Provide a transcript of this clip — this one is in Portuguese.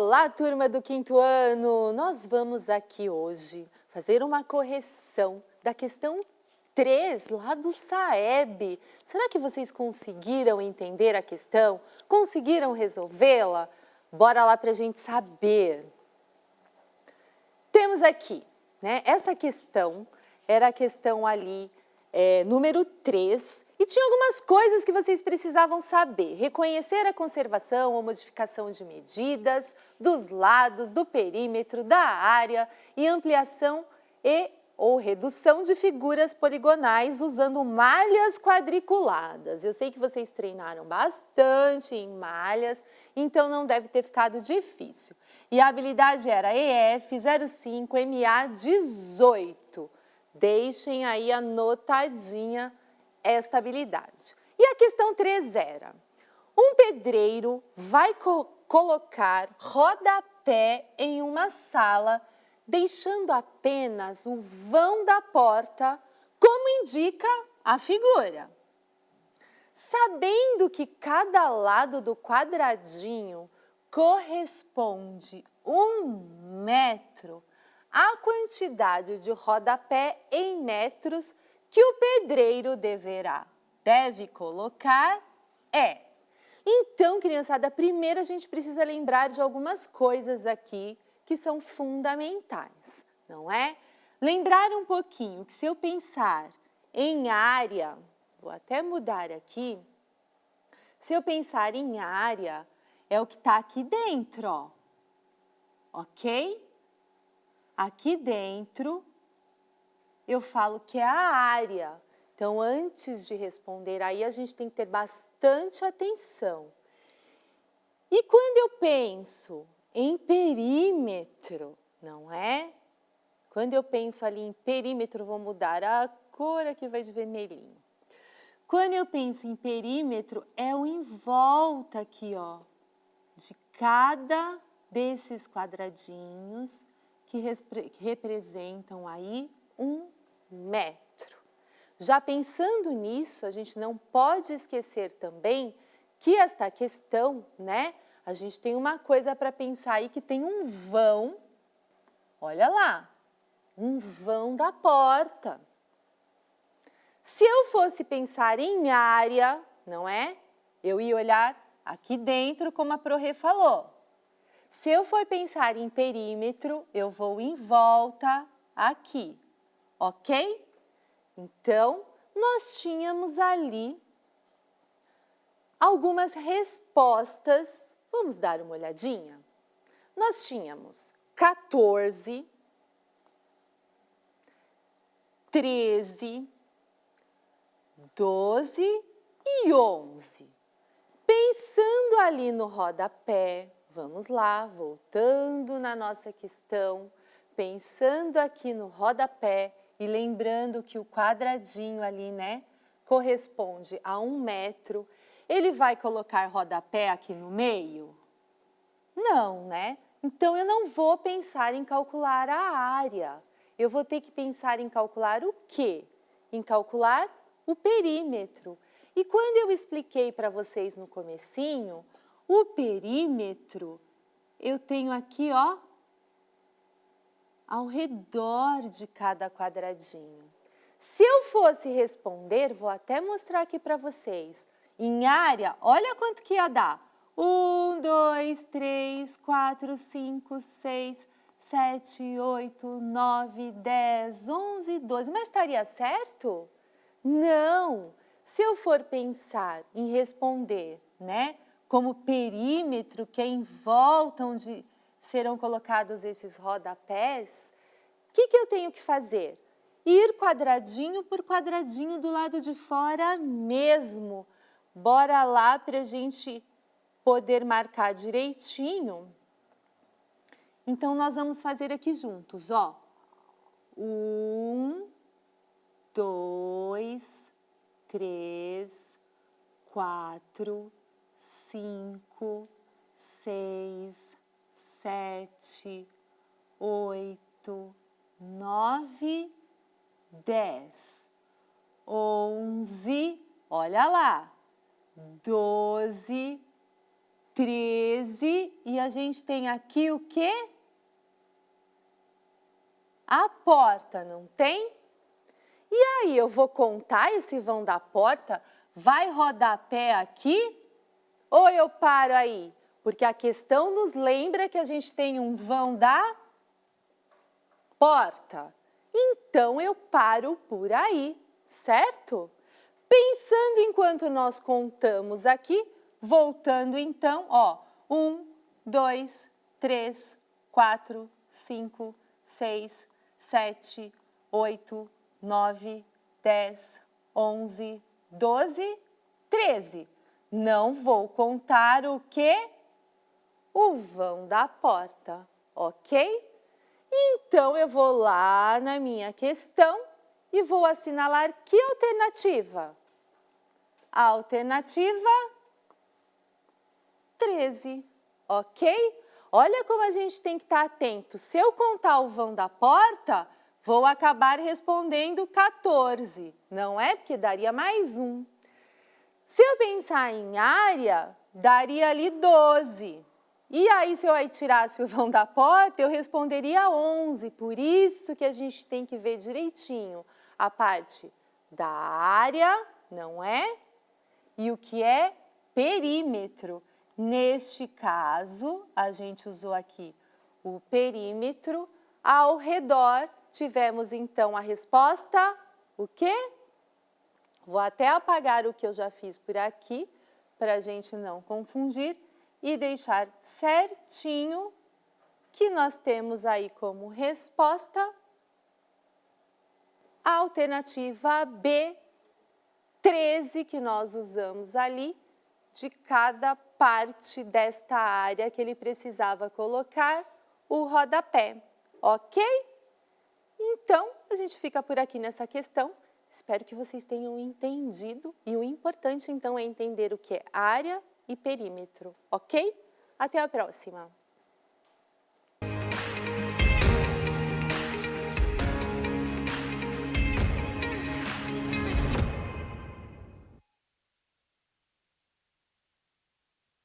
Olá, turma do quinto ano! Nós vamos aqui hoje fazer uma correção da questão 3 lá do SAEB. Será que vocês conseguiram entender a questão? Conseguiram resolvê-la? Bora lá para a gente saber. Temos aqui, né? Essa questão era a questão ali número 3, e tinha algumas coisas que vocês precisavam saber. Reconhecer a conservação ou modificação de medidas, dos lados, do perímetro, da área e ampliação ou redução de figuras poligonais usando malhas quadriculadas. Eu sei que vocês treinaram bastante em malhas, então não deve ter ficado difícil. E a habilidade era EF 05 MA 18. Deixem aí anotadinha esta habilidade. E a questão 3 era: um pedreiro vai colocar rodapé em uma sala, deixando apenas o vão da porta, como indica a figura. Sabendo que cada lado do quadradinho corresponde 1 metro, a quantidade de rodapé em metros que o pedreiro deve colocar é. Então, criançada, primeiro a gente precisa lembrar de algumas coisas aqui que são fundamentais, não é? Lembrar um pouquinho que se eu pensar em área, vou até mudar aqui, se eu pensar em área, é o que está aqui dentro, ó, ok? Aqui dentro, eu falo que é a área. Então, antes de responder aí, a gente tem que ter bastante atenção. E quando eu penso em perímetro, não é? Quando eu penso ali em perímetro, vou mudar a cor aqui, vai de vermelhinho. Quando eu penso em perímetro, é o em volta aqui, ó, de cada desses quadradinhos que representam aí 1 metro. Já pensando nisso, a gente não pode esquecer também que esta questão, né? A gente tem uma coisa para pensar aí que tem um vão, olha lá, um vão da porta. Se eu fosse pensar em área, não é? Eu ia olhar aqui dentro, como a Prorê falou. Se eu for pensar em perímetro, eu vou em volta aqui, ok? Então, nós tínhamos ali algumas respostas. Vamos dar uma olhadinha? Nós tínhamos 14, 13, 12 e 11. Pensando ali no rodapé, vamos lá, voltando na nossa questão, pensando aqui no rodapé e lembrando que o quadradinho ali, né, corresponde a 1 metro, ele vai colocar rodapé aqui no meio? Não, né? Então, eu não vou pensar em calcular a área. Eu vou ter que pensar em calcular o quê? Em calcular o perímetro. E quando eu expliquei para vocês no comecinho, o perímetro, eu tenho aqui, ó, ao redor de cada quadradinho. Se eu fosse responder, vou até mostrar aqui para vocês, em área, olha quanto que ia dar. 1, 2, 3, 4, 5, 6, 7, 8, 9, 10, 11, 12. Mas estaria certo? Não! Se eu for pensar em responder, né, como perímetro, que é em volta onde serão colocados esses rodapés, o que eu tenho que fazer? Ir quadradinho por quadradinho do lado de fora mesmo. Bora lá para a gente poder marcar direitinho. Então, nós vamos fazer aqui juntos, ó. 1, 2, 3, 4, 5, 6, 7, 8, 9, 10, 11, olha lá, 12, 13 e a gente tem aqui o quê? A porta, não tem? E aí, eu vou contar esse vão da porta? Vai rodapé aqui? Ou eu paro aí? Porque a questão nos lembra que a gente tem um vão da porta. Então, eu paro por aí, certo? Pensando enquanto nós contamos aqui, voltando então, ó, 1, 2, 3, 4, 5, 6, 7, 8, 9, 10, 11, 12, 13. Não vou contar o quê? O vão da porta, ok? Então, eu vou lá na minha questão e vou assinalar que alternativa? A alternativa 13, ok? Olha como a gente tem que estar atento. Se eu contar o vão da porta, vou acabar respondendo 14, não é? Porque daria mais um. Se eu pensar em área, daria ali 12. E aí, se eu tirasse o vão da porta, eu responderia 11. Por isso que a gente tem que ver direitinho a parte da área, não é? E o que é perímetro. Neste caso, a gente usou aqui o perímetro. Ao redor, tivemos então a resposta, o quê? Vou até apagar o que eu já fiz por aqui, para a gente não confundir, e deixar certinho que nós temos aí como resposta a alternativa B, 13 que nós usamos ali, de cada parte desta área que ele precisava colocar o rodapé, ok? Então, a gente fica por aqui nessa questão. Espero que vocês tenham entendido e o importante então é entender o que é área e perímetro, ok? Até a próxima!